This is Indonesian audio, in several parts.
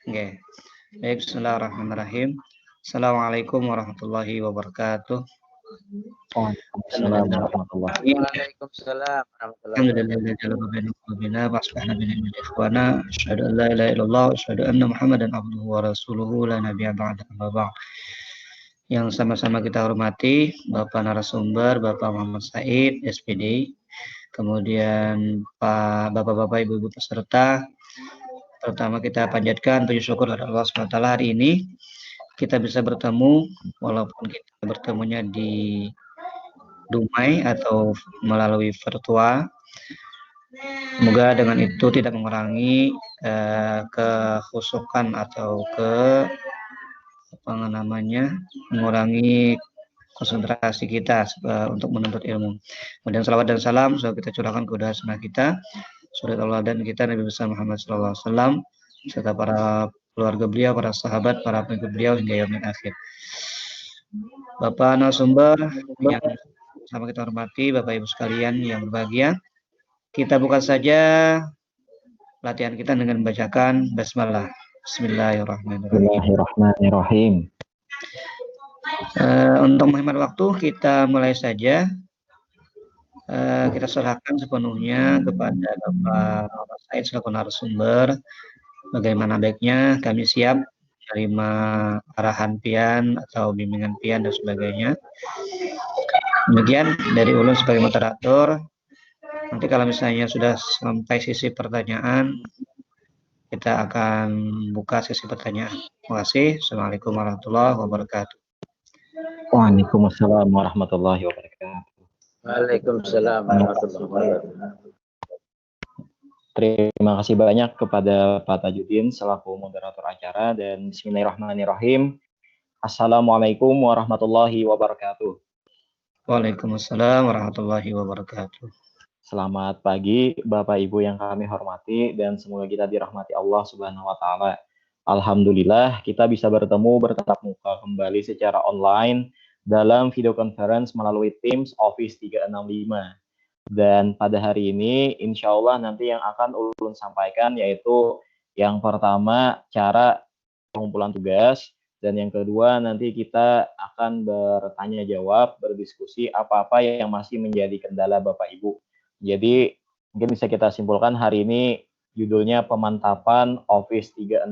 Oke. Baik, bismillahirrahmanirrahim. Assalamualaikum warahmatullahi wabarakatuh. Waalaikumsalam warahmatullahi wabarakatuh. Waalaikumsalam warahmatullahi wabarakatuh. Alhamdulillah wa asbahna bi ni'mati ikhwana asyhadu an la ilaha illallah wa asyhadu anna Muhammadan abduhu wa rasuluhu la nabiyya ba'da amma ba'd. Yang sama-sama kita hormati Bapak narasumber, Bapak Muhammad Said, SPD, kemudian Pak Bapak-bapak, Ibu-ibu peserta. Pertama kita panjatkan puji syukur kepada Allah SWT hari ini kita bisa bertemu walaupun kita bertemunya di Dumai atau melalui virtual. Semoga dengan itu tidak mengurangi kekhusukan atau mengurangi konsentrasi kita untuk menuntut ilmu. Kemudian salawat dan salam selalu kita curahkan kepada sunnah kita, suri dan kita Nabi besar Muhammad SAW, serta para keluarga beliau, para sahabat, para pengikut beliau hingga yaumil akhir. Bapak narasumber yang sama kita hormati, Bapak Ibu sekalian yang berbahagia, kita buka saja latihan kita dengan membacakan basmalah. Bismillahirrahmanirrahim. Untuk menghemat waktu, kita mulai saja. Kita serahkan sepenuhnya kepada Bapak Said selaku narasumber. Bagaimana baiknya kami siap menerima arahan pian atau bimbingan pian dan sebagainya. Demikian dari ulun sebagai moderator. Nanti kalau misalnya sudah sampai sisi pertanyaan, kita akan buka sesi pertanyaan. Terima kasih. Assalamualaikum warahmatullahi wabarakatuh. Waalaikumsalam warahmatullahi wabarakatuh. Waalaikumsalam warahmatullahi wabarakatuh. Terima kasih banyak kepada Pak Tajudin selaku moderator acara dan bismillahirrahmanirrahim. Assalamualaikum warahmatullahi wabarakatuh. Waalaikumsalam warahmatullahi wabarakatuh. Selamat pagi Bapak Ibu yang kami hormati dan semoga kita dirahmati Allah Subhanahu wa taala. Alhamdulillah kita bisa bertemu bertatap muka kembali secara online dalam video conference melalui Teams Office 365. Dan pada hari ini insya Allah nanti yang akan ulun sampaikan yaitu yang pertama cara pengumpulan tugas, dan yang kedua nanti kita akan bertanya jawab, berdiskusi apa-apa yang masih menjadi kendala Bapak Ibu. Jadi mungkin bisa kita simpulkan hari ini judulnya pemantapan Office 365,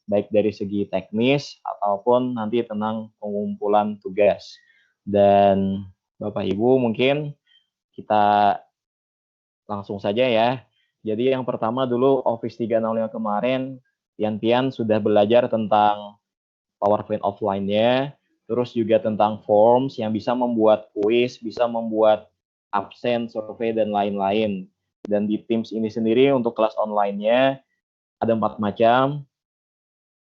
baik dari segi teknis ataupun nanti tentang pengumpulan tugas. Dan Bapak Ibu mungkin kita langsung saja ya. Jadi yang pertama dulu Office 365 kemarin, pian-pian sudah belajar tentang PowerPoint offline-nya, terus juga tentang forms yang bisa membuat kuis, bisa membuat absen, survei, dan lain-lain. Dan di Teams ini sendiri untuk kelas online-nya ada 4 macam.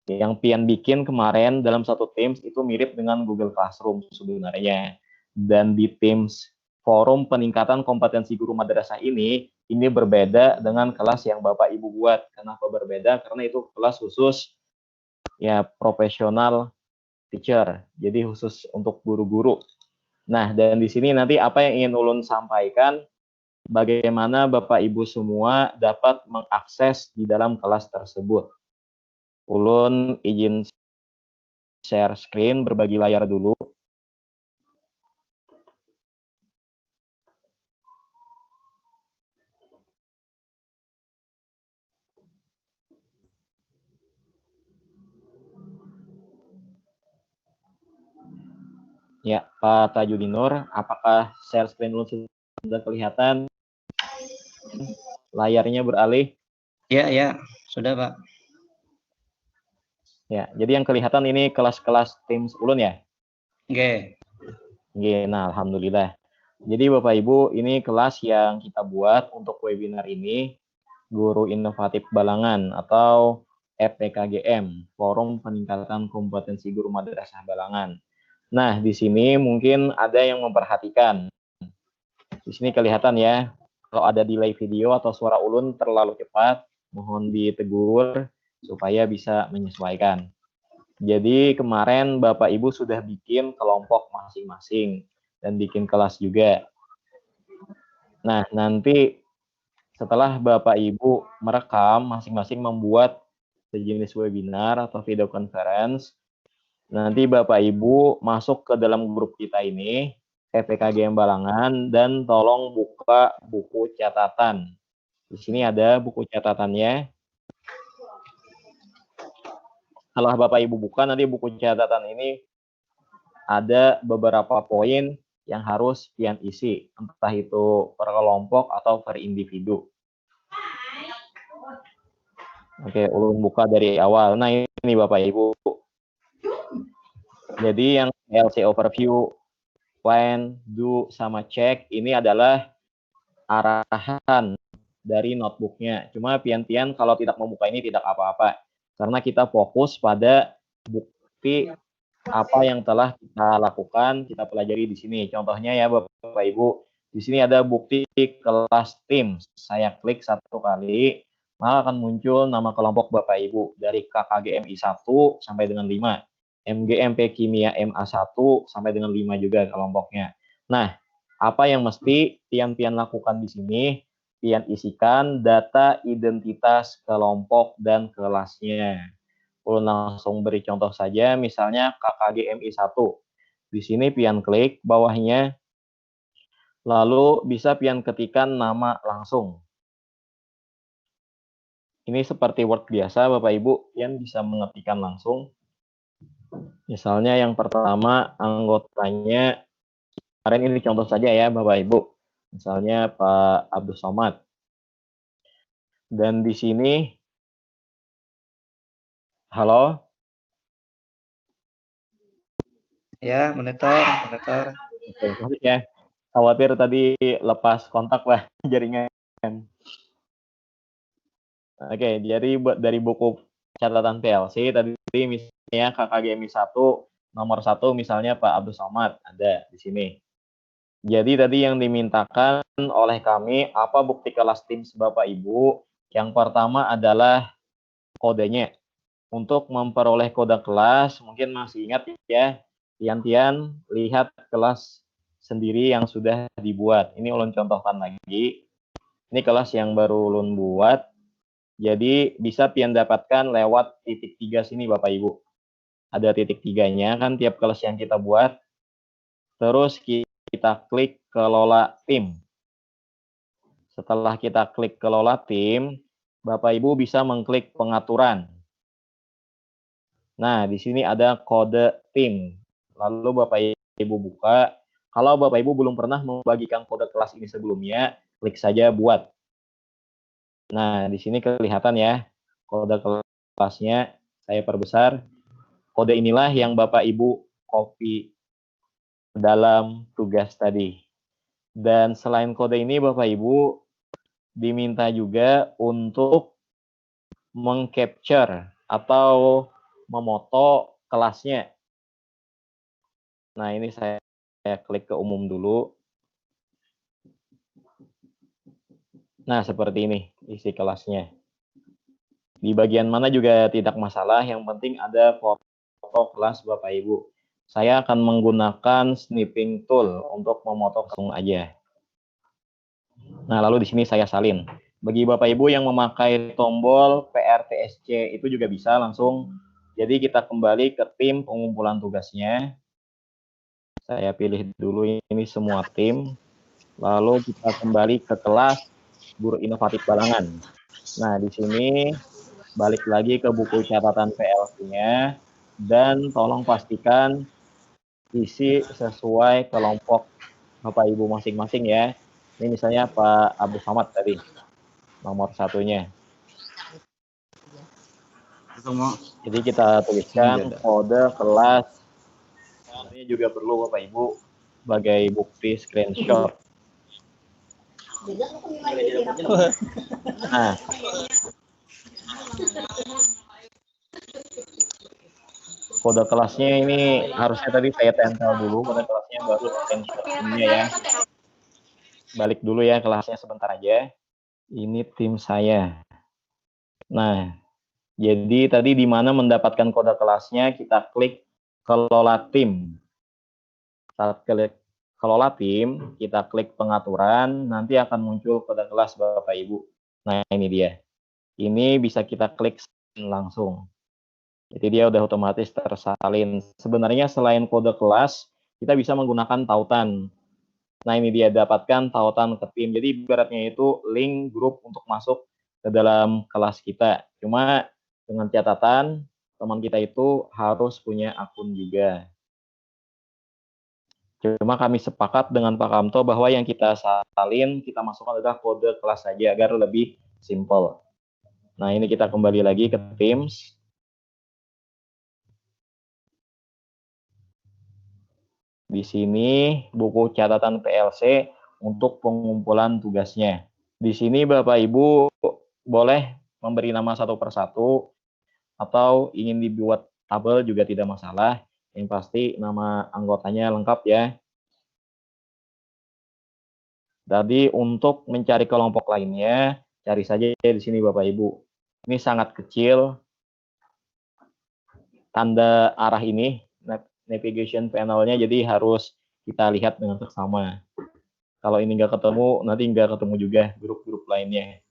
Yang pian bikin kemarin dalam satu Teams itu mirip dengan Google Classroom sebenarnya. Dan di Teams forum peningkatan kompetensi guru madrasah ini berbeda dengan kelas yang Bapak Ibu buat. Kenapa berbeda? Karena itu kelas khusus ya profesional teacher. Jadi khusus untuk guru-guru. Nah, dan di sini nanti apa yang ingin ulun sampaikan, bagaimana Bapak Ibu semua dapat mengakses di dalam kelas tersebut. Ulun izin share screen, berbagi layar dulu. Ya, Pak Tajudinur, apakah share screen ulun sudah kelihatan? Layarnya beralih? Ya, sudah Pak. Ya, jadi yang kelihatan ini kelas-kelas Teams ulun ya? Oke. Nah, alhamdulillah. Jadi Bapak Ibu, ini kelas yang kita buat untuk webinar ini, Guru Inovatif Balangan atau FPKGM, Forum Peningkatan Kompetensi Guru Madrasah Balangan. Nah, di sini mungkin ada yang memperhatikan. Di sini kelihatan ya, kalau ada delay video atau suara ulun terlalu cepat, mohon ditegur supaya bisa menyesuaikan. Jadi kemarin Bapak Ibu sudah bikin kelompok masing-masing dan bikin kelas juga. Nah, nanti setelah Bapak Ibu merekam, masing-masing membuat sejenis webinar atau video conference. Nanti Bapak Ibu masuk ke dalam grup kita ini, FPKGM Balangan, dan tolong buka buku catatan. Di sini ada buku catatannya. Setelah Bapak Ibu buka, nanti buku catatan ini ada beberapa poin yang harus pian isi, entah itu per kelompok atau per individu. Oke, ulun buka dari awal. Nah, ini Bapak Ibu. Jadi yang LC overview, when, do, sama check ini adalah arahan dari notebooknya. Cuma pian-pian kalau tidak membuka ini tidak apa-apa. Karena kita fokus pada bukti apa yang telah kita lakukan, kita pelajari di sini. Contohnya ya Bapak Ibu, di sini ada bukti kelas tim. Saya klik satu kali, maka akan muncul nama kelompok Bapak Ibu dari KKGMI 1 sampai dengan 5. MGMP Kimia MA1 sampai dengan 5 juga kelompoknya. Nah, apa yang mesti pian-pian lakukan di sini? Pian isikan data identitas kelompok dan kelasnya. Ulun langsung beri contoh saja, misalnya KKGMI 1. Di sini pian klik bawahnya, lalu bisa pian ketikkan nama langsung. Ini seperti Word biasa, Bapak Ibu, pian bisa mengetikkan langsung. Misalnya yang pertama anggotanya, kemarin ini contoh saja ya Bapak Ibu. Misalnya Pak Abdul Somad. Dan di sini, halo? Ya, monitor. Oke, maksud ya. Khawatir tadi lepas kontak lah jaringan. Oke, jadi dari buku catatan PLC tadi misalnya KKGMI 1 nomor 1 misalnya Pak Abdul Somad ada di sini. Jadi tadi yang dimintakan oleh kami apa bukti kelas tim Bapak Ibu? Yang pertama adalah kodenya. Untuk memperoleh kode kelas, mungkin masih ingat ya, Tian lihat kelas sendiri yang sudah dibuat. Ini ulun contohkan lagi. Ini kelas yang baru ulun buat. Jadi bisa pian dapatkan lewat titik 3 sini Bapak Ibu. Ada titik 3-nya kan tiap kelas yang kita buat. Terus kita klik kelola tim. Setelah kita klik kelola tim, Bapak Ibu bisa mengklik pengaturan. Nah, di sini ada kode tim. Lalu Bapak Ibu buka. Kalau Bapak Ibu belum pernah membagikan kode kelas ini sebelumnya, klik saja buat. Nah, di sini kelihatan ya, kode kelasnya saya perbesar. Kode inilah yang Bapak Ibu copy dalam tugas tadi. Dan selain kode ini, Bapak Ibu diminta juga untuk mengcapture atau memoto kelasnya. Nah, ini saya klik ke umum dulu. Nah, seperti ini isi kelasnya. Di bagian mana juga tidak masalah, yang penting ada foto kelas Bapak Ibu. Saya akan menggunakan snipping tool untuk memoto langsung aja. Nah, lalu di sini saya salin. Bagi Bapak Ibu yang memakai tombol PRTSC itu juga bisa langsung. Jadi kita kembali ke tim pengumpulan tugasnya. Saya pilih dulu ini semua tim. Lalu kita kembali ke kelas Guru Inovatif Balangan. Nah, di sini balik lagi ke buku catatan PLC-nya dan tolong pastikan isi sesuai kelompok Bapak Ibu masing-masing ya. Ini misalnya Pak Abdul Somad tadi, nomor 1-nya. Jadi kita tuliskan kode kelas. Ini juga perlu Bapak Ibu sebagai bukti screenshot. Nah, kode kelasnya ini harusnya tadi saya tempel dulu kode kelasnya baru screenshot ini ya. Balik dulu ya kelasnya sebentar aja. Ini tim saya. Nah, jadi tadi di mana mendapatkan kode kelasnya kita klik kelola tim. Saat klik kelola tim, kita klik pengaturan, nanti akan muncul kode kelas Bapak Ibu. Nah, ini dia. Ini bisa kita klik langsung. Jadi dia udah otomatis tersalin. Sebenarnya selain kode kelas, kita bisa menggunakan tautan. Nah, ini dia dapatkan tautan ke tim. Jadi ibaratnya itu link grup untuk masuk ke dalam kelas kita. Cuma dengan catatan teman kita itu harus punya akun juga. Cuma kami sepakat dengan Pak Kamto bahwa yang kita salin, kita masukkan adalah kode kelas saja agar lebih simple. Nah, ini kita kembali lagi ke Teams. Di sini buku catatan PLC untuk pengumpulan tugasnya. Di sini Bapak Ibu boleh memberi nama satu persatu atau ingin dibuat tabel juga tidak masalah. Yang pasti nama anggotanya lengkap ya. Jadi untuk mencari kelompok lainnya, cari saja di sini Bapak Ibu. Ini sangat kecil. Tanda arah ini navigation panelnya, jadi harus kita lihat dengan seksama. Kalau ini nggak ketemu, nanti nggak ketemu juga grup-grup lainnya.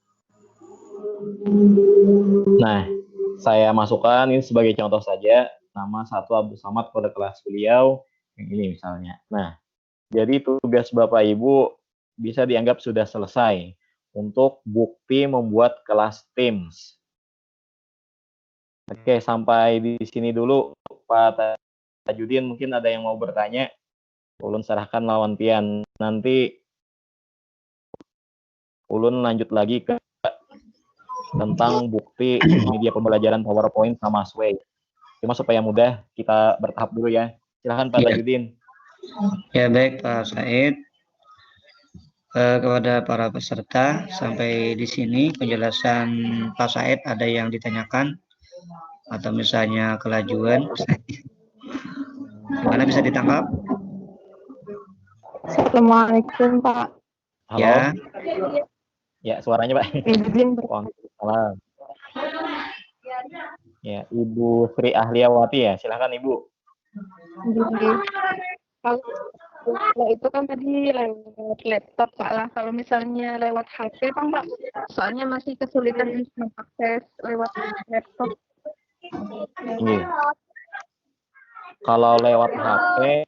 Nah, saya masukkan ini sebagai contoh saja, nama satu Abdul Samad pada kelas beliau, yang ini misalnya. Nah, jadi tugas Bapak Ibu bisa dianggap sudah selesai untuk bukti membuat kelas Teams. Oke, sampai di sini dulu Pak Tajudin, mungkin ada yang mau bertanya. Ulun serahkan lawan pian. Nanti Ulun lanjut lagi ke tentang bukti media pembelajaran PowerPoint sama Sway. Cuma supaya mudah, kita bertahap dulu ya. Silahkan Pak Tajudin. Ya baik Pak Said. Kepada para peserta, sampai di sini penjelasan Pak Said ada yang ditanyakan atau misalnya kelajuan, gimana bisa ditangkap? Assalamualaikum Pak. Halo. Ya. Ya, suaranya Pak. Izin Waalaikumsalam. Ya, Ibu Sri Ahliawati ya, silahkan Ibu. Kalau itu kan tadi lewat laptop Pak lah. Kalau misalnya lewat HP Pak, soalnya masih kesulitan mengakses lewat laptop. Ini. Kalau lewat HP,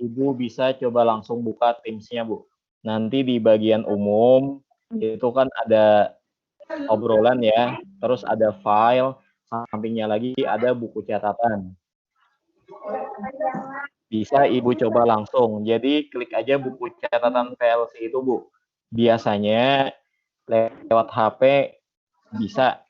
Ibu bisa coba langsung buka Teams-nya, Bu. Nanti di bagian umum, itu kan ada obrolan ya, terus ada file, sampingnya lagi ada buku catatan. Bisa Ibu coba langsung. Jadi klik aja buku catatan PLC itu, Bu. Biasanya lewat HP bisa.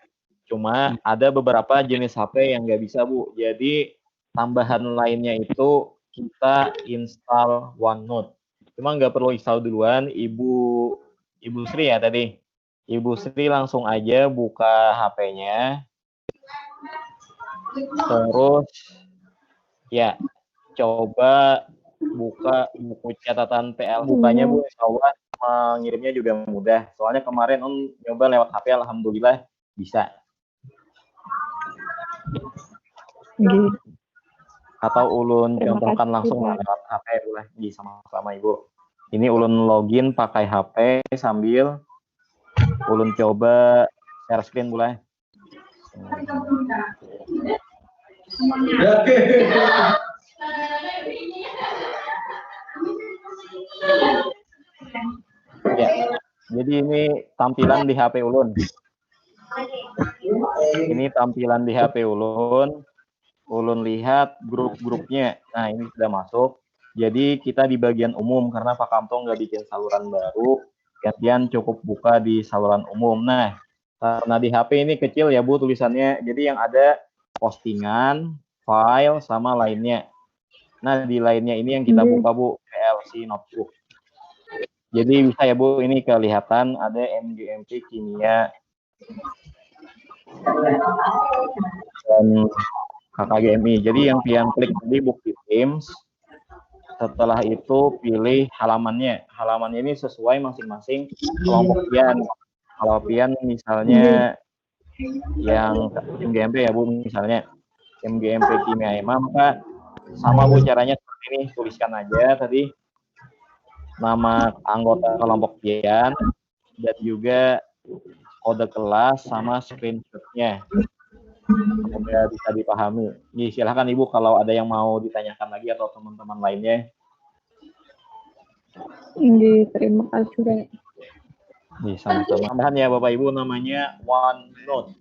Cuma ada beberapa jenis HP yang nggak bisa, Bu. Jadi tambahan lainnya itu kita install OneNote. Cuma nggak perlu install duluan, Ibu Sri ya tadi. Ibu Sri langsung aja buka HP-nya. Terus ya coba buka buku catatan PL, bukanya Bu, insya Allah mengirimnya juga mudah. Soalnya kemarin nyoba lewat HP, alhamdulillah bisa. Atau Ulun contohkan langsung lewat HP boleh, di sama-sama Ibu. Ini Ulun login pakai HP sambil Ulun coba share screen boleh. Ya, jadi ini tampilan di HP Ulun. Ini tampilan di HP Ulun. Ulun lihat grup-grupnya. Nah, ini sudah masuk. Jadi kita di bagian umum karena Pak Kamto nggak bikin saluran baru. Gantian cukup buka di saluran umum. Nah, karena di HP ini kecil ya Bu tulisannya. Jadi yang ada postingan, file, sama lainnya. Nah, di lainnya ini yang kita buka Bu, PLC notebook. Jadi bisa ya Bu, ini kelihatan ada MGMP kimia dan KKGMI. Jadi yang pian klik tadi bukti Teams. Setelah itu pilih halamannya. Halamannya ini sesuai masing-masing kelompok pian. Kalau pian misalnya yang MGMP ya Bu, misalnya MGMP kimia maka sama Bu caranya seperti ini. Tuliskan aja tadi nama anggota kelompok pian dan juga kode kelas sama screenshot-nya. Semoga bisa dipahami. Nih, silahkan Ibu kalau ada yang mau ditanyakan lagi atau teman-teman lainnya. Terima kasih. Nih, sama-sama. Tambahan ya Bapak Ibu, namanya OneNote.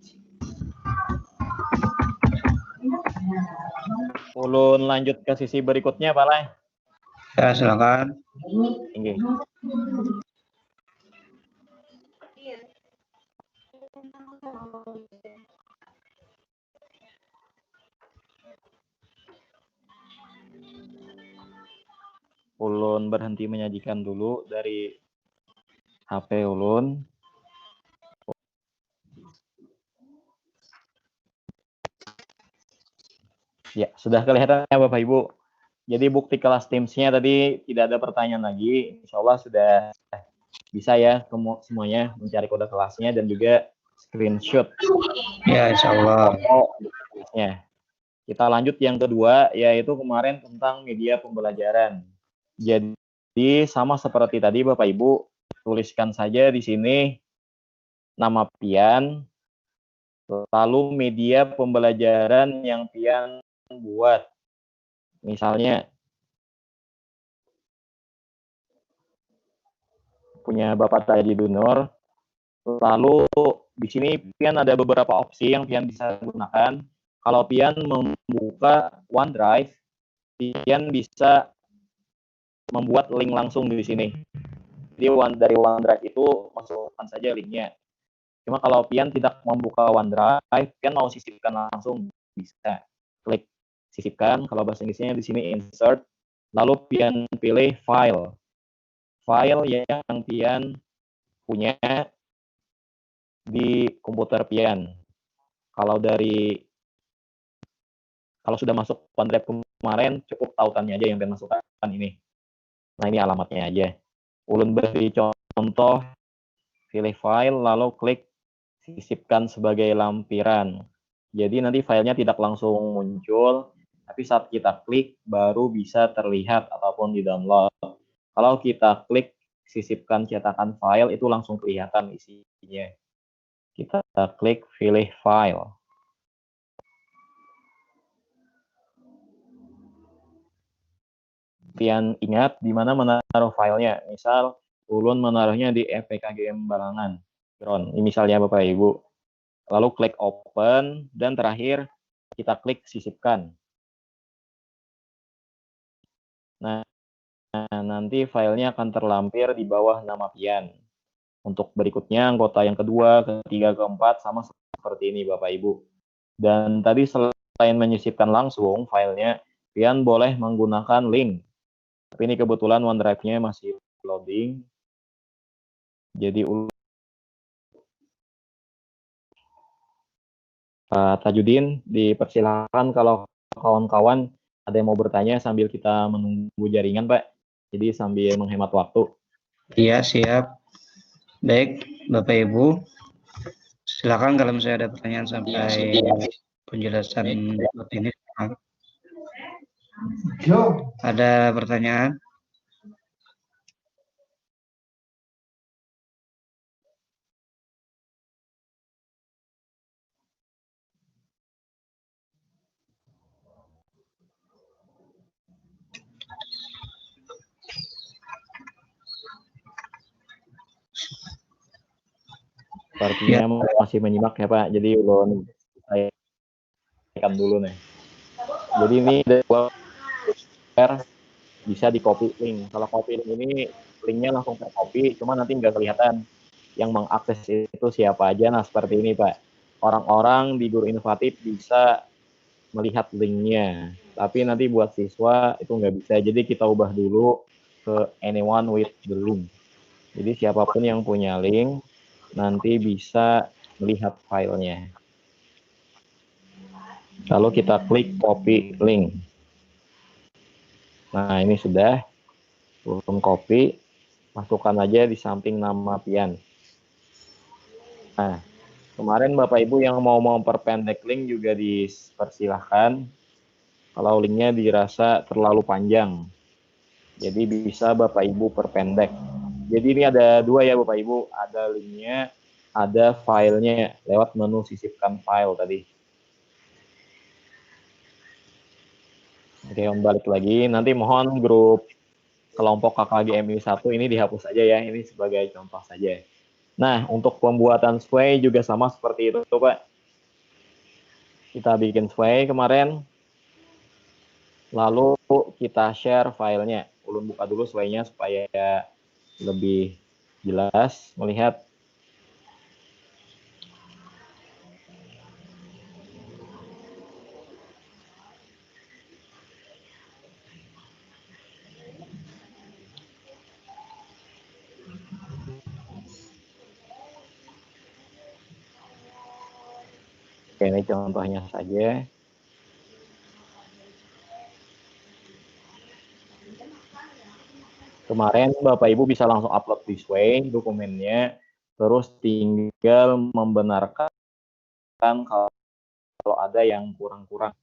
Ulun lanjut ke sisi berikutnya, Pak Lai. Ya, silakan. Oke. Ulun berhenti menyajikan dulu dari HP ulun. Ya, sudah kelihatan ya Bapak Ibu. Jadi bukti kelas Teams-nya tadi tidak ada pertanyaan lagi. Insya Allah sudah bisa ya semuanya mencari kode kelasnya dan juga screenshot. Ya, insya Allah. Kita lanjut yang kedua, yaitu kemarin tentang media pembelajaran. Jadi sama seperti tadi Bapak Ibu, tuliskan saja di sini nama pian, lalu media pembelajaran yang pian buat. Misalnya punya Bapak Tajidun Nur, lalu di sini pian ada beberapa opsi yang pian bisa gunakan. Kalau pian membuka OneDrive, pian bisa membuat link langsung di sini. Jadi dari OneDrive itu masukkan saja linknya. Cuma kalau pian tidak membuka OneDrive, pian mau sisipkan langsung bisa. Klik sisipkan. Kalau bahasa Inggrisnya di sini insert. Lalu pian pilih file. File yang pian punya di komputer pian. Kalau sudah masuk OneDrive kemarin, cukup tautannya aja yang pian masukkan ini. Nah, ini alamatnya aja. Ulun beri contoh, pilih file, lalu klik sisipkan sebagai lampiran. Jadi nanti filenya tidak langsung muncul, tapi saat kita klik baru bisa terlihat ataupun di-download. Kalau kita klik sisipkan cetakan file, itu langsung kelihatan isinya. Kita klik pilih file. Pian ingat di mana menaruh filenya. Misal ulun menaruhnya di FPKGM Balangan. Ini misalnya Bapak Ibu. Lalu klik open dan terakhir kita klik sisipkan. Nah, nanti filenya akan terlampir di bawah nama pian. Untuk berikutnya anggota yang kedua, ketiga, keempat sama seperti ini Bapak Ibu. Dan tadi selain menyisipkan langsung filenya, pian boleh menggunakan link. Tapi ini kebetulan OneDrive-nya masih loading. Jadi Pak Tajudin, dipersilakan kalau kawan-kawan ada yang mau bertanya sambil kita menunggu jaringan, Pak. Jadi sambil menghemat waktu. Iya, siap. Baik, Bapak Ibu. Silakan kalau misalnya ada pertanyaan sampai penjelasan ini. Ada pertanyaan? Sepertinya masih menyimak ya Pak. Jadi ulun saya dulu nih. Jadi ini bisa di copy link. Kalau copy link ini linknya langsung tercopy, cuma nanti nggak kelihatan yang mengakses itu siapa aja. Nah seperti ini Pak. Orang-orang di Guru Inovatif bisa melihat linknya, tapi nanti buat siswa itu nggak bisa. Jadi kita ubah dulu ke anyone with the link. Jadi siapapun yang punya link nanti bisa melihat filenya. Lalu kita klik copy link. Nah ini sudah, belum copy, masukkan aja di samping nama pian. Nah kemarin Bapak Ibu yang mau memperpendek link juga dipersilahkan. Kalau linknya dirasa terlalu panjang, jadi bisa Bapak Ibu perpendek. Jadi ini ada dua ya Bapak Ibu, ada linknya, ada filenya lewat menu sisipkan file tadi. Oke, balik lagi. Nanti mohon grup kelompok KKGMI 1 ini dihapus saja ya. Ini sebagai contoh saja. Nah, untuk pembuatan sway juga sama seperti itu, Pak. Kita bikin sway kemarin. Lalu kita share filenya. Ulun buka dulu sway-nya supaya lebih jelas melihat. Oke, ini contohnya saja. Kemarin Bapak Ibu bisa langsung upload di Sway dokumennya, terus tinggal membenarkan kalau ada yang kurang-kurang,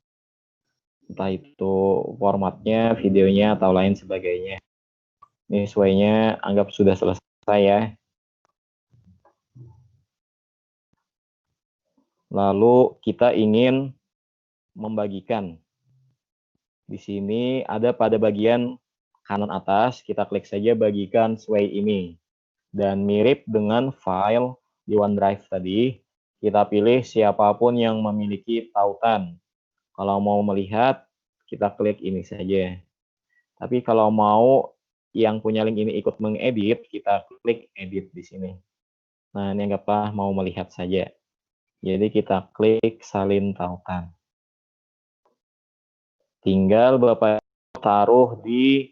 entah itu formatnya, videonya, atau lain sebagainya. Ini Sway-nya anggap sudah selesai ya. Lalu kita ingin membagikan. Di sini ada pada bagian kanan atas, kita klik saja bagikan Sway ini. Dan mirip dengan file di OneDrive tadi, kita pilih siapapun yang memiliki tautan. Kalau mau melihat, kita klik ini saja. Tapi kalau mau yang punya link ini ikut mengedit, kita klik edit di sini. Nah, ini anggaplah mau melihat saja. Jadi kita klik salin tautan. Tinggal Bapak taruh di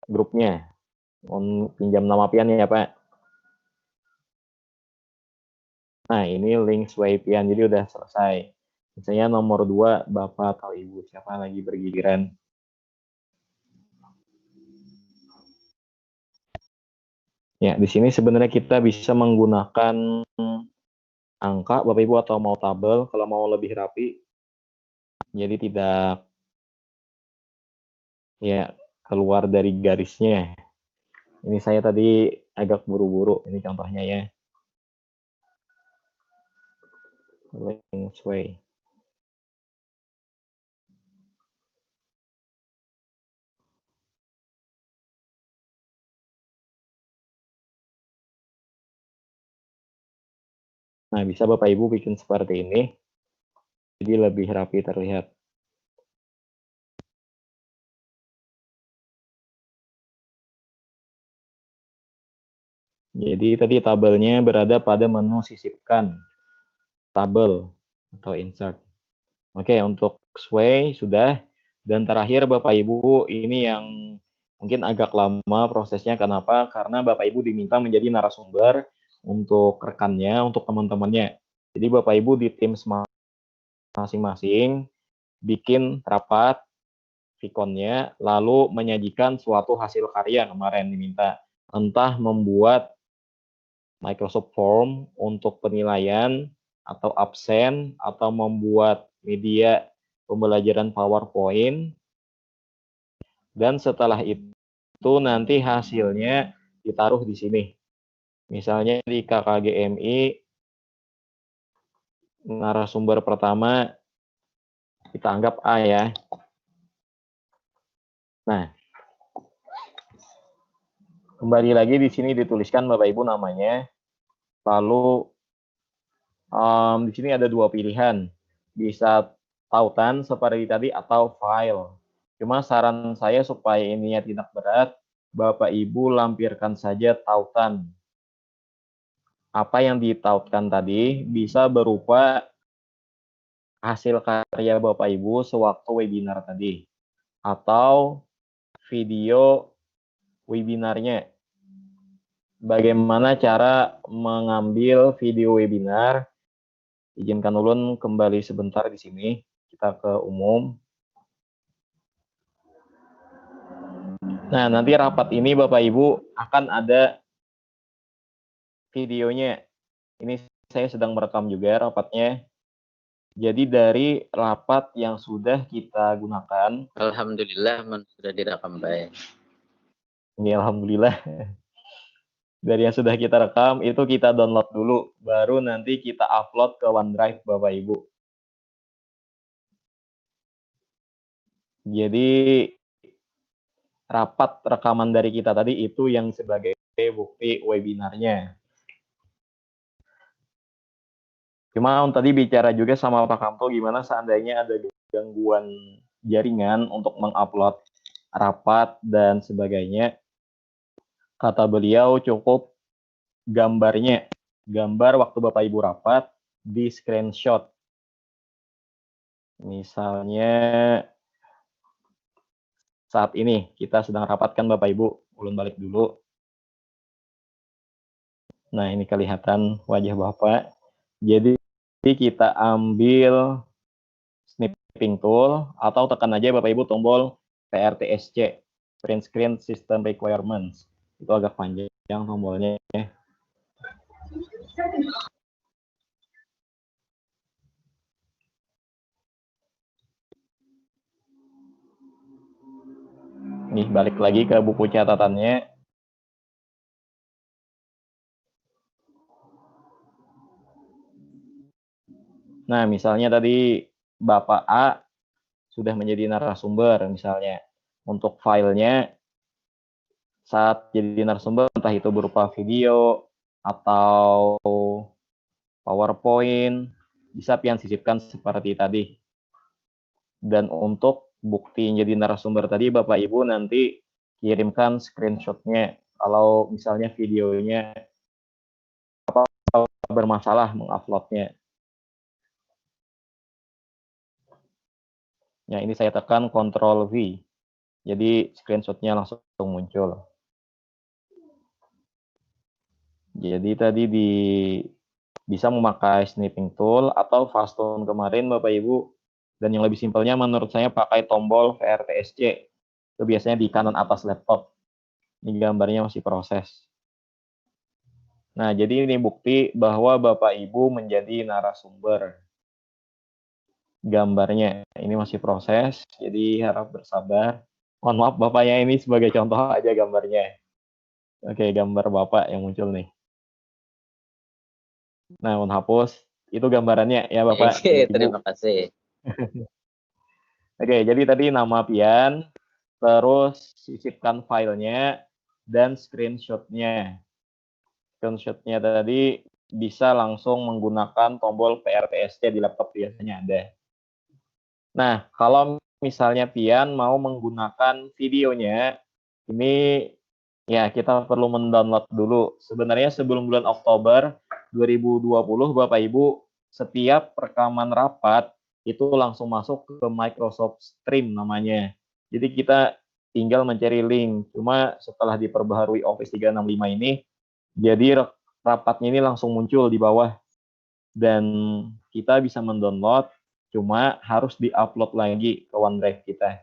grupnya. Pinjam nama pian ya Pak. Nah ini link Sway pian, jadi udah selesai. Misalnya nomor 2 Bapak atau Ibu, siapa lagi bergiliran. Ya di sini sebenarnya kita bisa menggunakan angka Bapak Ibu atau mau tabel kalau mau lebih rapi. Jadi tidak ya keluar dari garisnya. Ini saya tadi agak buru-buru, ini contohnya ya. Link Sway. Nah, bisa Bapak Ibu bikin seperti ini. Jadi lebih rapi terlihat. Jadi tadi tabelnya berada pada menu sisipkan, tabel atau insert. Oke, untuk Sway sudah. Dan terakhir Bapak Ibu, ini yang mungkin agak lama prosesnya. Kenapa? Karena Bapak Ibu diminta menjadi narasumber untuk rekannya, untuk teman-temannya. Jadi Bapak Ibu di tim masing-masing bikin rapat Vikonnya, lalu menyajikan suatu hasil karya kemarin diminta. Entah membuat Microsoft Form untuk penilaian atau absen, atau membuat media pembelajaran PowerPoint, dan setelah itu nanti hasilnya ditaruh di sini. Misalnya di KKGMI, narasumber pertama kita anggap A ya. Nah, kembali lagi di sini dituliskan Bapak Ibu namanya. Lalu di sini ada dua pilihan, bisa tautan seperti tadi atau file. Cuma saran saya supaya ininya tidak berat, Bapak Ibu lampirkan saja tautan. Apa yang ditautkan tadi bisa berupa hasil karya Bapak Ibu sewaktu webinar tadi, atau video webinarnya. Bagaimana cara mengambil video webinar? Izinkan ulun kembali sebentar di sini. Kita ke umum. Nah, nanti rapat ini Bapak Ibu akan ada videonya. Ini saya sedang merekam juga rapatnya. Jadi dari rapat yang sudah kita gunakan. Alhamdulillah sudah direkam baik. Ini alhamdulillah. Dari yang sudah kita rekam, itu kita download dulu. Baru nanti kita upload ke OneDrive Bapak Ibu. Jadi rapat rekaman dari kita tadi itu yang sebagai bukti webinarnya. Cuma tadi bicara juga sama Pak Kamto gimana seandainya ada gangguan jaringan untuk mengupload rapat dan sebagainya. Kata beliau cukup gambarnya, gambar waktu Bapak Ibu rapat di screenshot. Misalnya saat ini kita sedang rapatkan Bapak Ibu, ulun balik dulu. Nah, ini kelihatan wajah Bapak. Jadi kita ambil snipping tool atau tekan aja Bapak Ibu tombol PRTSC, Print Screen System Requirements. Itu agak panjang tombolnya. Nih, balik lagi ke buku catatannya. Nah, misalnya tadi Bapak A sudah menjadi narasumber misalnya. Untuk filenya saat jadi narasumber entah itu berupa video atau PowerPoint, bisa pian sisipkan seperti tadi. Dan untuk bukti jadi narasumber tadi Bapak Ibu nanti kirimkan screenshotnya. Kalau misalnya videonya bermasalah menguploadnya. Ya, ini saya tekan Ctrl V. Jadi screenshotnya langsung muncul. Jadi tadi bisa memakai snipping tool atau Fastone kemarin Bapak Ibu. Dan yang lebih simpelnya menurut saya pakai tombol VRTSC. Itu biasanya di kanan atas laptop. Ini gambarnya masih proses. Nah, jadi ini bukti bahwa Bapak Ibu menjadi narasumber. Gambarnya ini masih proses, jadi harap bersabar. Mohon maaf Bapaknya, ini sebagai contoh aja gambarnya. Oke, gambar Bapak yang muncul nih. Nah, mohon hapus. Itu gambarannya ya Bapak. Oke, terima kasih. Oke, jadi tadi nama pian, terus sisipkan filenya, dan screenshotnya. Screenshotnya tadi bisa langsung menggunakan tombol PRTSC di laptop biasanya ada. Nah, kalau misalnya pian mau menggunakan videonya, ini ya kita perlu mendownload dulu. Sebenarnya sebelum bulan Oktober 2020, Bapak Ibu, setiap rekaman rapat itu langsung masuk ke Microsoft Stream namanya. Jadi kita tinggal mencari link. Cuma setelah diperbaharui Office 365 ini, jadi rapatnya ini langsung muncul di bawah. Dan kita bisa mendownload, cuma harus di-upload lagi ke OneDrive kita.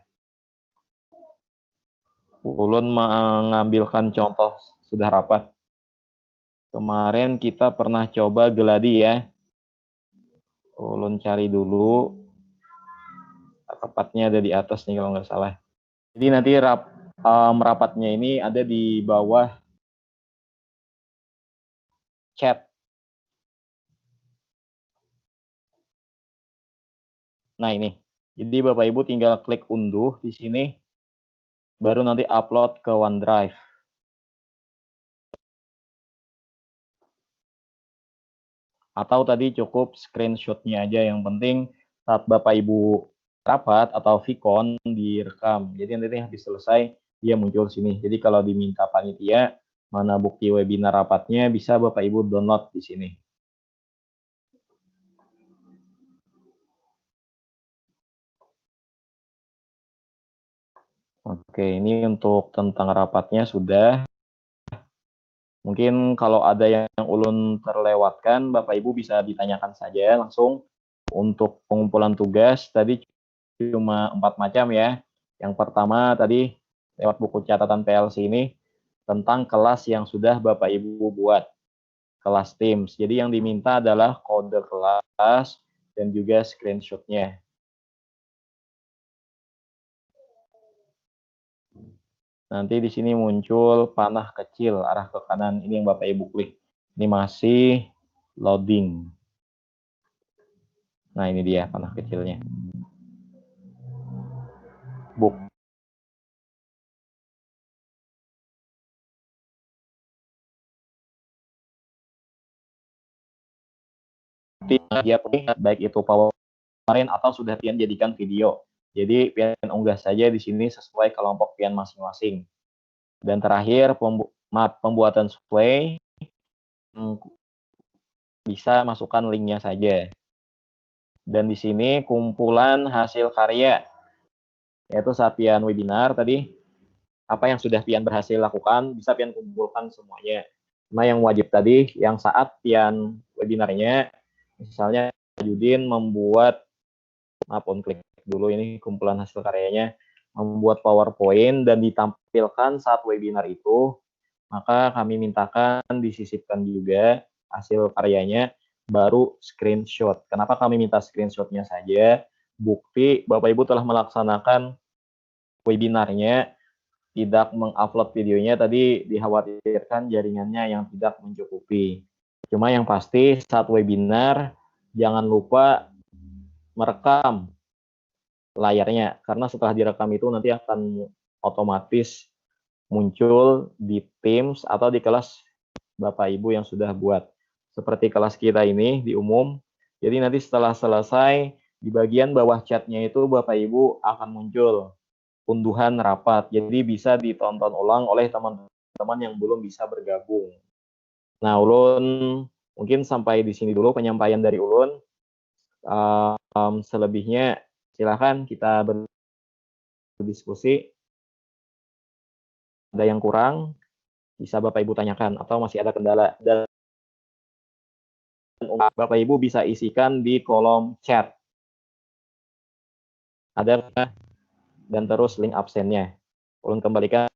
Ulun mengambilkan contoh sudah rapat. Kemarin kita pernah coba geladi ya. Ulun cari dulu. Rapatnya ada di atas nih kalau nggak salah. Jadi nanti rapatnya ini ada di bawah chat. Nah ini. Jadi Bapak Ibu tinggal klik unduh di sini. Baru nanti upload ke OneDrive. Atau tadi cukup screenshotnya aja, yang penting saat Bapak Ibu rapat atau Vicon direkam. Jadi nanti habis selesai dia muncul sini. Jadi kalau diminta panitia mana bukti webinar rapatnya, bisa Bapak Ibu download di sini. Oke, ini untuk tentang rapatnya sudah. Mungkin kalau ada yang ulun terlewatkan, Bapak Ibu bisa ditanyakan saja langsung. Untuk pengumpulan tugas tadi cuma 4 macam ya. Yang pertama tadi lewat buku catatan PLC ini tentang kelas yang sudah Bapak Ibu buat, kelas Teams. Jadi yang diminta adalah kode kelas dan juga screenshotnya. Nanti di sini muncul panah kecil arah ke kanan, ini yang Bapak Ibu klik. Ini masih loading. Nah, ini dia panah kecilnya. bukti dia baik itu PowerPoint atau sudah pian jadikan video. Jadi pian unggah saja di sini sesuai kelompok pian masing-masing. Dan terakhir pembuatan survei bisa masukkan linknya saja. Dan di sini kumpulan hasil karya, yaitu saat pian webinar tadi, apa yang sudah pian berhasil lakukan, bisa pian kumpulkan semuanya. Cuma yang wajib tadi, yang saat pian webinarnya, misalnya Judin membuat, maaf klik dulu ini kumpulan hasil karyanya, membuat PowerPoint dan ditampilkan saat webinar itu, maka kami mintakan disisipkan juga hasil karyanya, baru screenshot. Kenapa kami minta screenshotnya saja? Bukti Bapak Ibu telah melaksanakan webinarnya, tidak mengupload videonya, tadi dikhawatirkan jaringannya yang tidak mencukupi. Cuma yang pasti saat webinar jangan lupa merekam layarnya, karena setelah direkam itu nanti akan otomatis muncul di Teams atau di kelas Bapak Ibu yang sudah buat. Seperti kelas kita ini di umum. Jadi nanti setelah selesai, di bagian bawah chatnya itu Bapak Ibu akan muncul unduhan rapat. Jadi bisa ditonton ulang oleh teman-teman yang belum bisa bergabung. Nah, Ulun mungkin sampai di sini dulu penyampaian dari Ulun. Selebihnya silakan kita berdiskusi. Ada yang kurang, bisa Bapak Ibu tanyakan, atau masih ada kendala. Dan Bapak Ibu bisa isikan di kolom chat. Ada dan terus link absennya. Ulun kembalikan.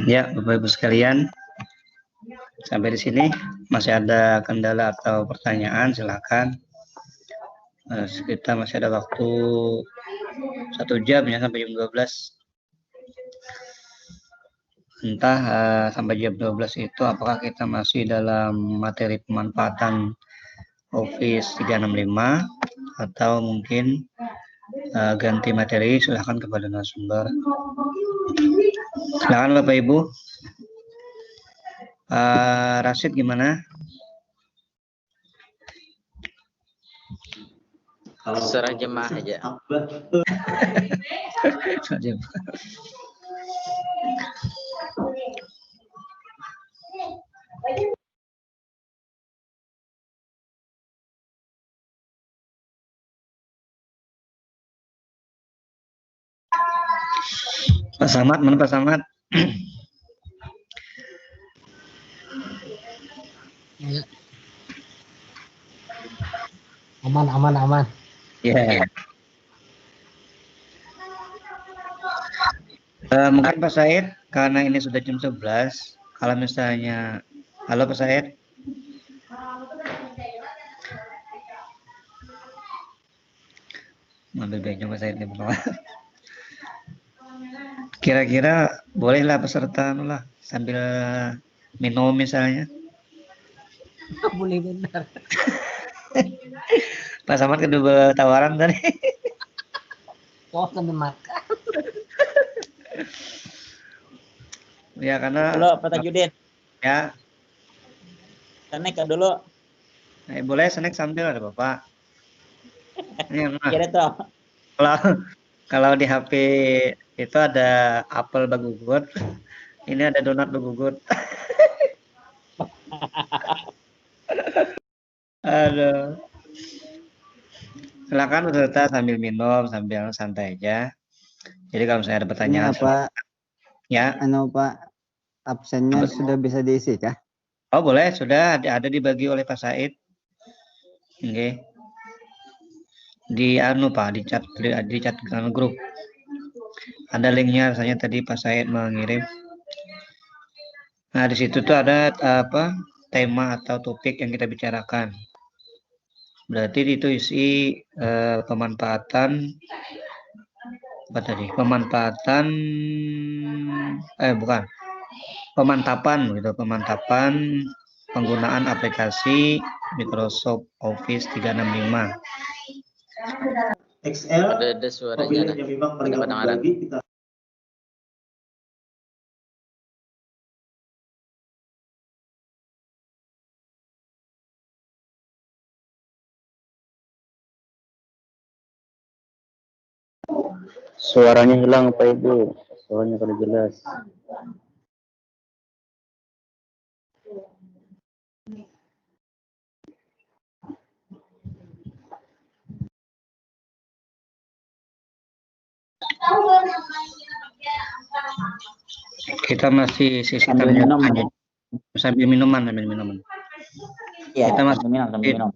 Ya, Bapak Ibu sekalian, sampai di sini masih ada kendala atau pertanyaan, silakan. Kita masih ada waktu 1 jam ya, sampai jam 12. Entah sampai jam 12 itu apakah kita masih dalam materi pemanfaatan Office 365 atau mungkin ganti materi, silahkan kepada narasumber. Silakan Bapak Ibu. Rashid gimana? Serah jemaah aja. Pak Samad, mana Pak Samad? Ya. Aman. Ya. Mungkin Pak Said, karena ini sudah jam 11, kalau misalnya, halo Pak Said. Ambil baiknya Pak Said nih, kira-kira bolehlah peserta lah sambil minum misalnya. Boleh benar. Pak Samad kedua tawaran tadi. Oh, sambil makan. Ya karena. Halo Pak Tajudin. Ya. Snack dulu. Boleh snack sambil ada Bapak. Kira tuh. Kalau di HP itu ada apel bagugut, ini ada donat bagugut. Aduh. Silakan peserta sambil minum, sambil santai aja. Jadi kalau misalnya ada pertanyaan, ini apa? Ya. Pak, absennya sudah bisa diisi kah? Oh boleh, sudah ada dibagi oleh Pak Said. Oke. Di Pak, di chat grup. Ada linknya, rasanya tadi Pak Said mengirim. Nah di situ tuh ada tema atau topik yang kita bicarakan. Berarti itu isi pemanfaatan apa tadi? Pemanfaatan pemantapan gitu, pemantapan penggunaan aplikasi Microsoft Office 365. Ada suaranya nah. Kadang-kadang. Suaranya hilang Pak Ibu. Suaranya kada jelas. Kita masih sisi tanya sambil minuman. Iya, Kita masih sambil minum.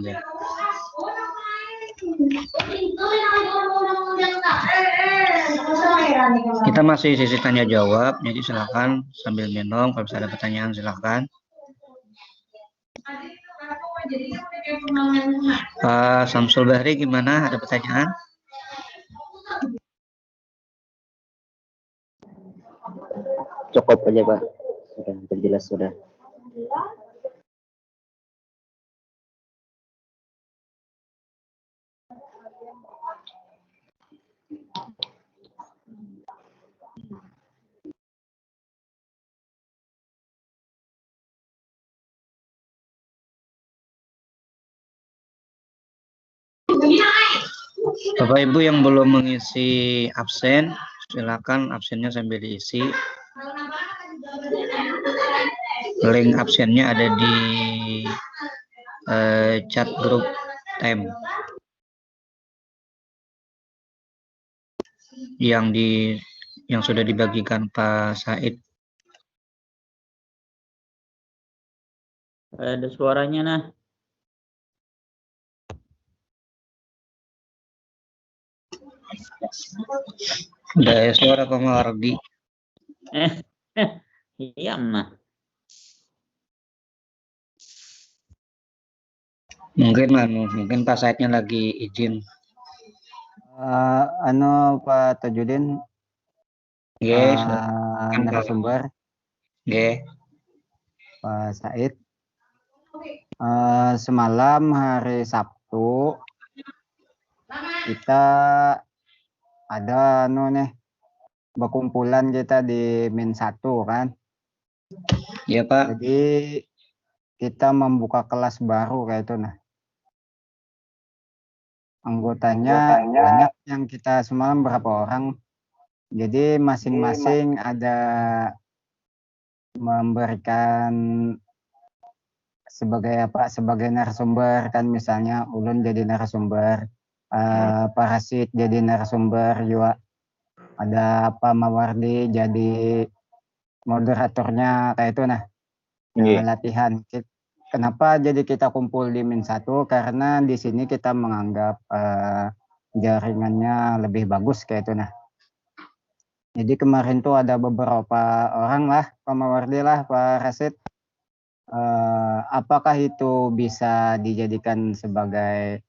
Ya. Kita masih sisi tanya jawab, jadi silakan sambil minum. Kalau bisa ada pertanyaan silakan. Pak Samsul Bahri gimana? Ada pertanyaan? Cukup aja Pak. Sudah terjelas sudah. Bapak Ibu yang belum mengisi absen, silakan absennya sambil diisi. Link absennya ada di chat grup time yang sudah dibagikan Pak Said. Ada suaranya nah. Ada suara Pak Mawardi. Iya nah. Mungkin Pak Saidnya lagi izin. Pak Tajudin, Yes, narasumber, Pak Said. Semalam hari Sabtu kita ada berkumpulan kita di Min 1 kan. Iya Pak. Jadi kita membuka kelas baru kayak itu nah. Anggotanya banyak yang kita semalam berapa orang. Jadi masing-masing ada memberikan sebagai narasumber kan, misalnya Ulun jadi narasumber, Parasit jadi narasumber juga, ada Pak Mawardi jadi moderatornya kayak itu nah. Latihan. Kenapa jadi kita kumpul di Min 1? Karena di sini kita menganggap jaringannya lebih bagus kayak itu nah. Jadi kemarin tuh ada beberapa orang lah, Pak Mawardi lah, Pak Rasid. Apakah itu bisa dijadikan sebagai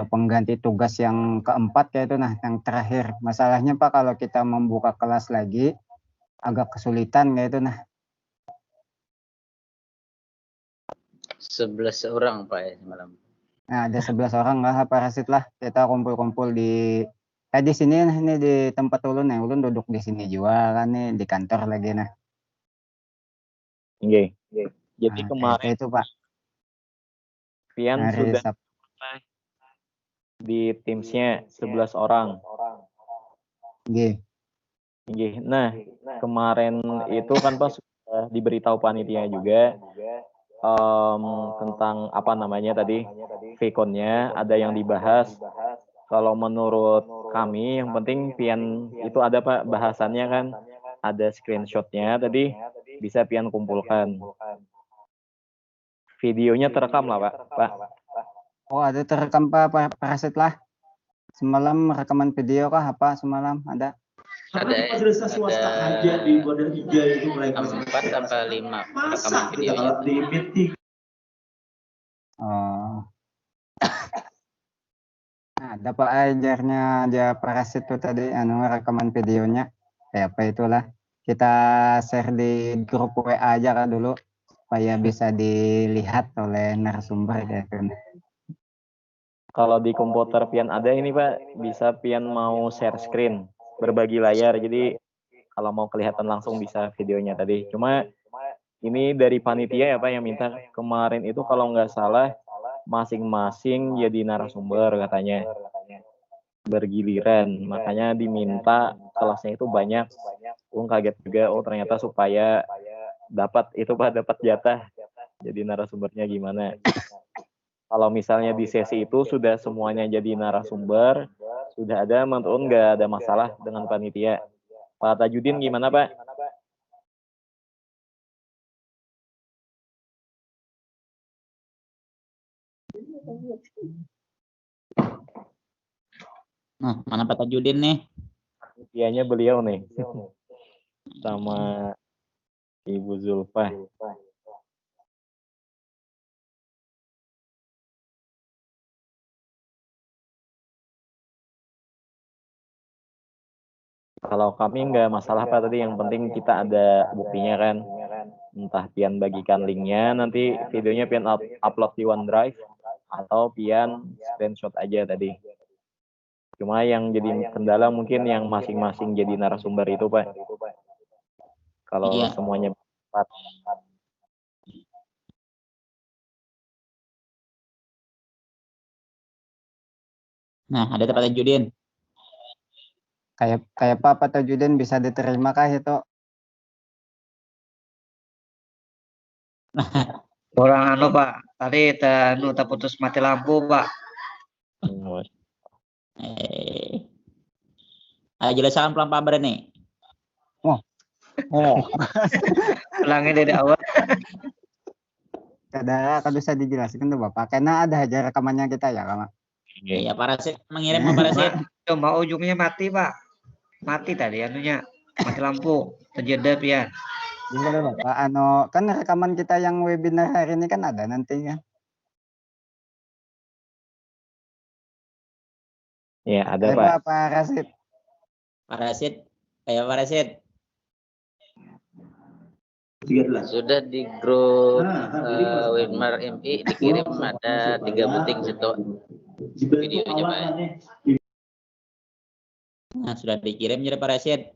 pengganti tugas yang keempat kayak itu nah, yang terakhir. Masalahnya Pak, kalau kita membuka kelas lagi agak kesulitan kayak itu nah. 11 orang Pak ya semalam. Nah, ada 11 orang lah, Pak Rasid lah. Kita kumpul-kumpul di sini nah, ini di tempat Ulun nih. Ulun duduk di sini juga kan nih, di kantor lagi nah. Jadi Nah, kemarin itu Pak. Pian sudah di Teams-nya 11 orang. Nah, kemarin itu kan Pak sudah diberitahu panitia juga tentang apa namanya tadi VCon-nya ada yang dibahas. Kalau menurut kami yang penting Pian itu ada Pak bahasannya kan, ada screenshot-nya tadi bisa Pian kumpulkan. Videonya terekam lah Pak. Oh, ada terekam Pak Parasit lah. Semalam rekaman video kah apa semalam ada? Ada 4 sampai 5 rekaman videonya. Oh. Nah, ada Pak ajarnya dia Parasit tuh tadi rekaman videonya. Kayak apa itulah. Kita share di grup WA aja kan dulu. supaya bisa dilihat oleh narasumber gitu. Kalau di komputer pian ada ini Pak, bisa pian mau share screen, berbagi layar. Jadi kalau mau kelihatan langsung bisa videonya tadi. Cuma ini dari panitia ya Pak yang minta kemarin itu kalau nggak salah masing-masing jadi narasumber katanya bergiliran. Makanya diminta kelasnya itu banyak. Kaget juga, ternyata supaya dapat itu Pak, dapat jatah jadi narasumbernya gimana. Kalau misalnya di sesi itu sudah semuanya jadi narasumber, sudah ada, menurut nggak ada masalah dengan panitia. Pak Tajudin gimana Pak? Nah, mana Pak Tajudin nih? Panitianya beliau nih, sama Ibu Zulfa. Kalau kami nggak masalah Pak, tadi yang penting kita ada buktinya kan. Entah pian bagikan linknya, nanti videonya pian upload di OneDrive, atau pian screenshot aja tadi. Cuma yang jadi kendala mungkin yang masing-masing jadi narasumber itu Pak. Kalau Iya. semuanya cepat. Nah, ada Pak Tajudin. Kayak Pak Tajudin bisa diterima kah itu? Orang anu Pak, tadi putus mati lampu Pak. Ayo jelaskan pelan Pak nih. Ulangin dari awal. Kada bisa dijelaskan tuh Bapak, karena ada aja rekamannya kita ya Kak. Iya, Pak Rasid mengirim Pak Rasid. Cuma ujungnya mati Pak. Mati tadi anunya, mati lampu, terjedap ya. Gimana Bapak? Kan rekaman kita yang webinar hari ini kan ada nanti kan? Ya, ada Pak. Pak Rasid. Pak Rasid, kayak Pak Rasid. Sudah di grup webinar MI dikirim ada 3 buting situ videonya Pak. Nah, sudah dikirim jadi Pak Rasid.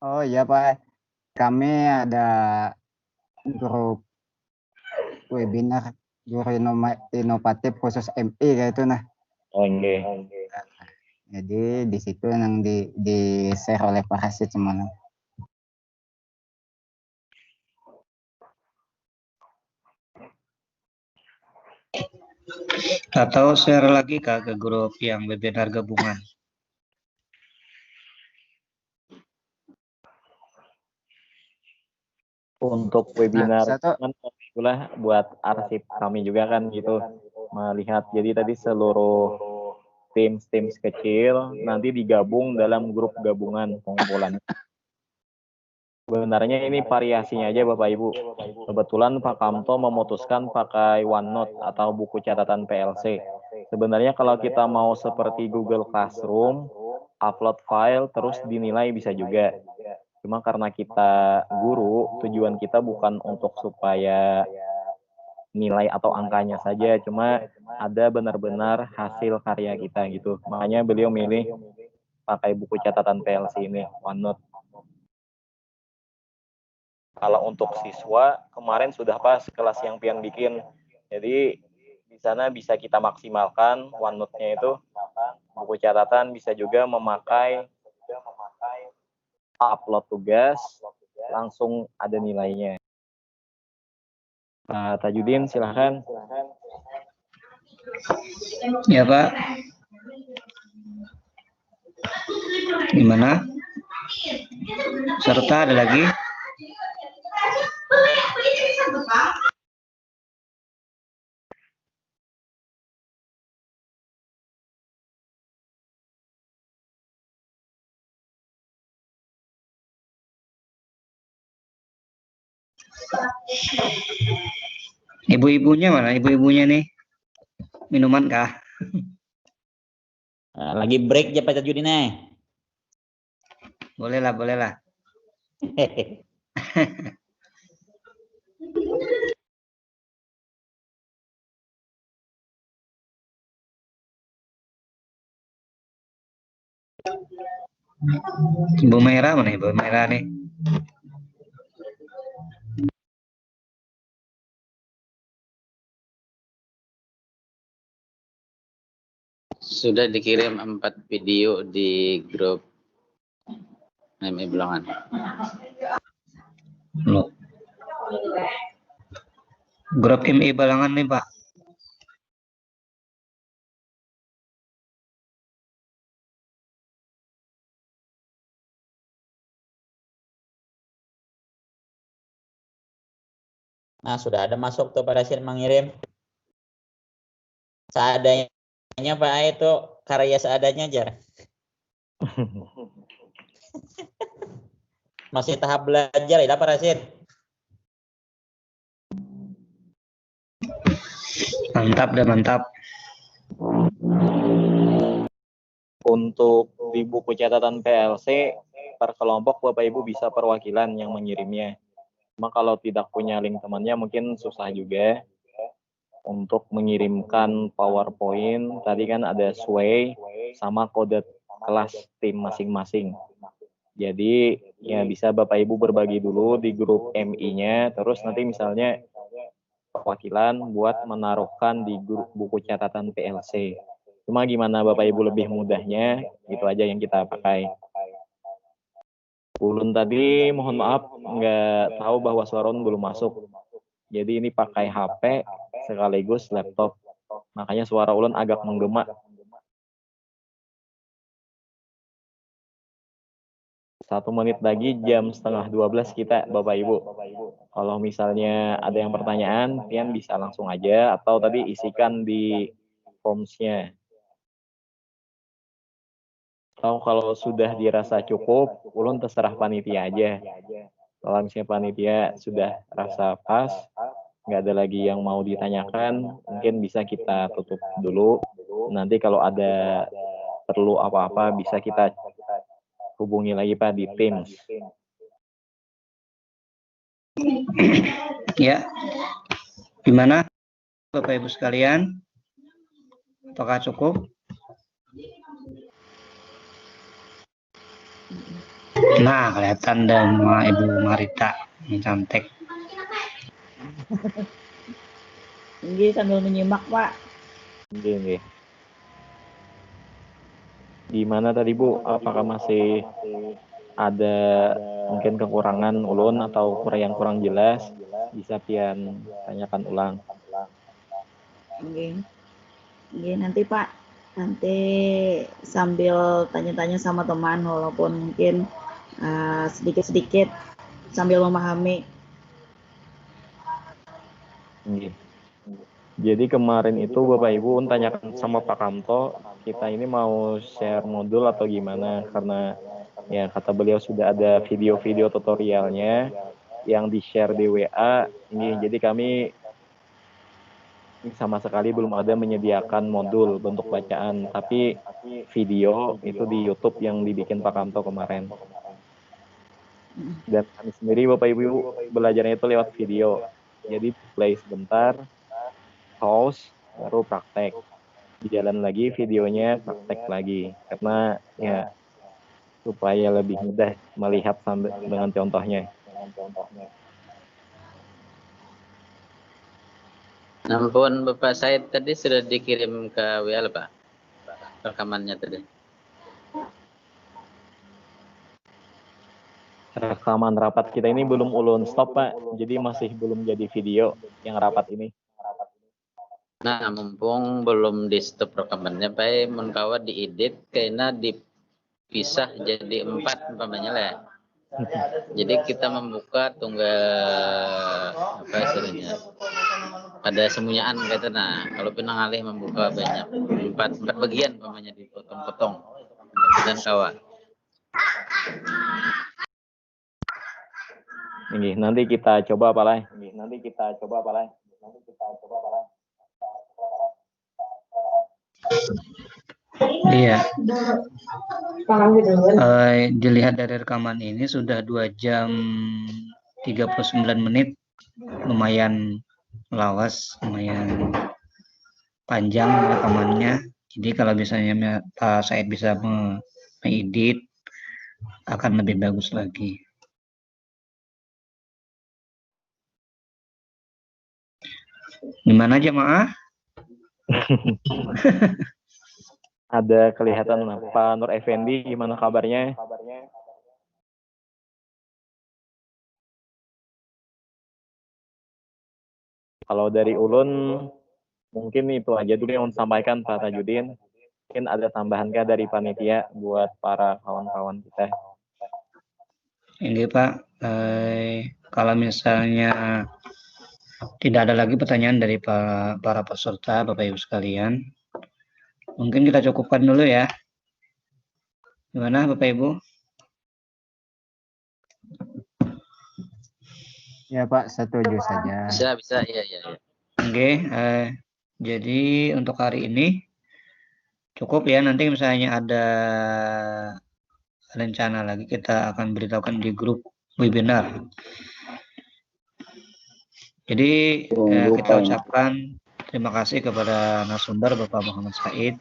Oh iya Pak, kami ada grup webinar guru inovatif khusus MI kayak itu nah. Oh iya. Jadi di situ yang di share oleh Pak Rasid semuanya. Atau share lagi Kak ke grup yang webinar gabungan. Untuk webinar Satu. kan itulah buat arsip kami juga kan gitu melihat. Jadi tadi seluruh tim kecil nanti digabung dalam grup gabungan pengumpulan. Sebenarnya ini variasinya aja Bapak Ibu. Kebetulan Pak Kamto memutuskan pakai OneNote atau buku catatan PLC. Sebenarnya kalau kita mau seperti Google Classroom, upload file terus dinilai bisa juga. Cuma karena kita guru, tujuan kita bukan untuk supaya nilai atau angkanya saja, cuma ada benar-benar hasil karya kita gitu. Makanya beliau milih pakai buku catatan PLC ini, OneNote. Kalau untuk siswa, kemarin sudah pas kelas yang pian bikin. Jadi di sana bisa kita maksimalkan OneNote-nya itu. Buku catatan bisa juga memakai upload tugas, langsung ada nilainya. Pak Tajudin, silahkan. Ya Pak. Gimana? Serta ada lagi? Ibu-ibunya mana? Ibu-ibunya nih. Minuman kah? Lagi break ya Pak Tajudin nih. Boleh lah, boleh lah. Bu Merah mana Ibu Merah nih? Sudah dikirim 4 video di grup MI Belangan. Loh. Grup MI Balangan nih Pak. Nah, sudah ada masuk tuh Pak Rashid mengirim. Seadanya Pak itu karya seadanya aja. Masih tahap belajar ya Pak Rashid. Mantap dan mantap. Untuk di buku catatan PLC, per kelompok Bapak Ibu bisa perwakilan yang mengirimnya. Cuma kalau tidak punya link temannya mungkin susah juga. Untuk mengirimkan PowerPoint, tadi kan ada Sway sama kode kelas tim masing-masing. Jadi ya bisa Bapak Ibu berbagi dulu di grup MI-nya, terus nanti misalnya perwakilan buat menaruhkan di grup buku catatan PLC. Cuma gimana Bapak Ibu lebih mudahnya, itu aja yang kita pakai. Ulun tadi mohon maaf nggak tahu bahwa suara Ulun belum masuk. Jadi ini pakai HP sekaligus laptop. Makanya suara Ulun agak menggema. 1 menit lagi jam 11:30 kita Bapak Ibu. Kalau misalnya ada yang pertanyaan, kalian bisa langsung aja atau tadi isikan di forms-nya. Atau kalau sudah dirasa cukup, ulun terserah panitia aja. Kalau misalnya panitia sudah rasa pas, nggak ada lagi yang mau ditanyakan, mungkin bisa kita tutup dulu. Nanti kalau ada perlu apa-apa bisa kita hubungi lagi Pak di Teams. Ya. Gimana Bapak Ibu sekalian? Apakah cukup? Nah, kelihatan sama Ibu Marita yang cantik. Ini sambil menyimak, Pak. Oke. Gimana tadi Bu? Apakah masih ada mungkin kekurangan ulun atau yang kurang jelas? Bisa pian tanyakan ulang. Oke. Oke, nanti Pak. Nanti sambil tanya-tanya sama teman, walaupun mungkin sedikit-sedikit sambil memahami. Jadi kemarin itu Bapak Ibu tanyakan sama Pak Kamto, kita ini mau share modul atau gimana, karena ya kata beliau sudah ada video-video tutorialnya yang di-share di WA. Jadi kami sama sekali belum ada menyediakan modul bentuk bacaan, tapi video itu di YouTube yang dibikin Pak Kamto kemarin. Dan kami sendiri Bapak Ibu belajarnya itu lewat video. Jadi play sebentar, pause, baru praktek. Jalan lagi videonya, praktek lagi. Karena ya supaya lebih mudah melihat sambil dengan contohnya. Ampun Bapak Said tadi sudah dikirim ke WA Pak rekamannya tadi. Rekaman rapat kita ini belum ulun stop Pak, jadi masih belum jadi video yang rapat ini. Nah, mumpung belum di stop rekamannya, Pak, mun kawa diedit kayaknya dipisah jadi 4 umpamanya lah. Jadi kita membuka tunggal apa istilahnya? Ada semunyaan kata nah. Kalau pinangalih membuka banyak 4 bagian umpamanya dipotong-potong. Dan kawa. Ini nanti kita coba Pak Lai. Iya. Dilihat dari rekaman ini sudah 2 jam 39 menit. Lumayan lawas, lumayan panjang rekamannya. Jadi kalau misalnya Pak Said bisa mengedit akan lebih bagus lagi. Gimana jemaah? Ada kelihatan Pak Nur Effendi, gimana kabarnya? Kalau dari Ulun, mungkin itu aja dulu yang disampaikan Pak Tajudin. Mungkin ada tambahan kah dari panitia buat para kawan-kawan kita? Ini Pak, kalau misalnya tidak ada lagi pertanyaan dari para peserta, Bapak Ibu sekalian, mungkin kita cukupkan dulu ya. Gimana Bapak Ibu? Ya Pak, setuju saja. Bisa, iya. Oke, jadi untuk hari ini cukup ya. Nanti misalnya ada rencana lagi kita akan beritahukan di grup webinar. Jadi kita ucapkan terima kasih kepada narasumber Bapak Muhammad Said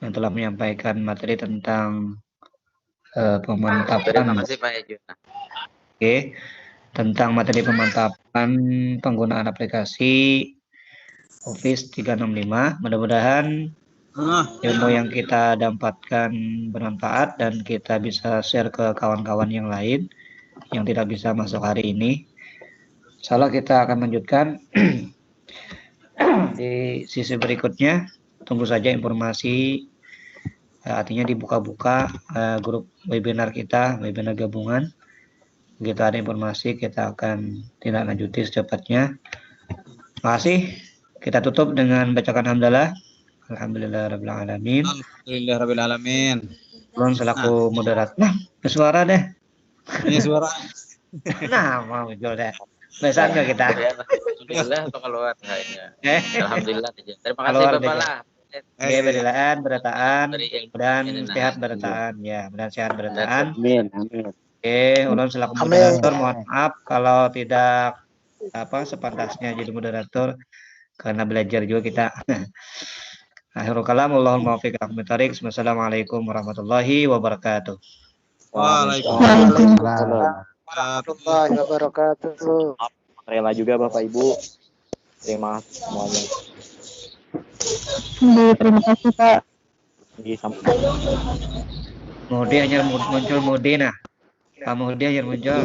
yang telah menyampaikan materi tentang pemantapan. Terima kasih Pak Ejuna. Oke, tentang materi pemantapan penggunaan aplikasi Office 365. Mudah-mudahan ilmu yang kita dapatkan bermanfaat dan kita bisa share ke kawan-kawan yang lain yang tidak bisa masuk hari ini. Insyaallah kita akan lanjutkan di sisi berikutnya. Tunggu saja informasi, artinya dibuka-buka grup webinar kita, webinar gabungan. Begitu ada informasi kita akan tindak lanjuti secepatnya. Terima kasih. Kita tutup dengan bacakan hamdalah. Alhamdulillahirabbil alamin. Alhamdulillahirabbil alamin. Ulun selaku moderator. Nah, suara deh. Ini suara. Nah, mau muncul deh. Bisa nggak kita? Alhamdulillah atau keluar kayaknya. Alhamdulillah. Terima kasih Keluar Bapak aja. lah. Oke, berilaan, berataan, dan Ini, sehat berataan. Ya, dan sehat berataan. Amin. Oke, ulun selaku moderator, mohon maaf kalau tidak sepantasnya jadi moderator karena belajar juga kita. Akhirul kalam, Allahumma muwaffiq ila aqwamit thoriq. Wassalamualaikum warahmatullahi wabarakatuh. Waalaikumsalam warahmatullahi wabarakatuh. Rela juga Bapak Ibu. Terima kasih semuanya. Terima kasih Pak. Mudi hanya muncul Mudi nah. Pak Mudi hanya muncul.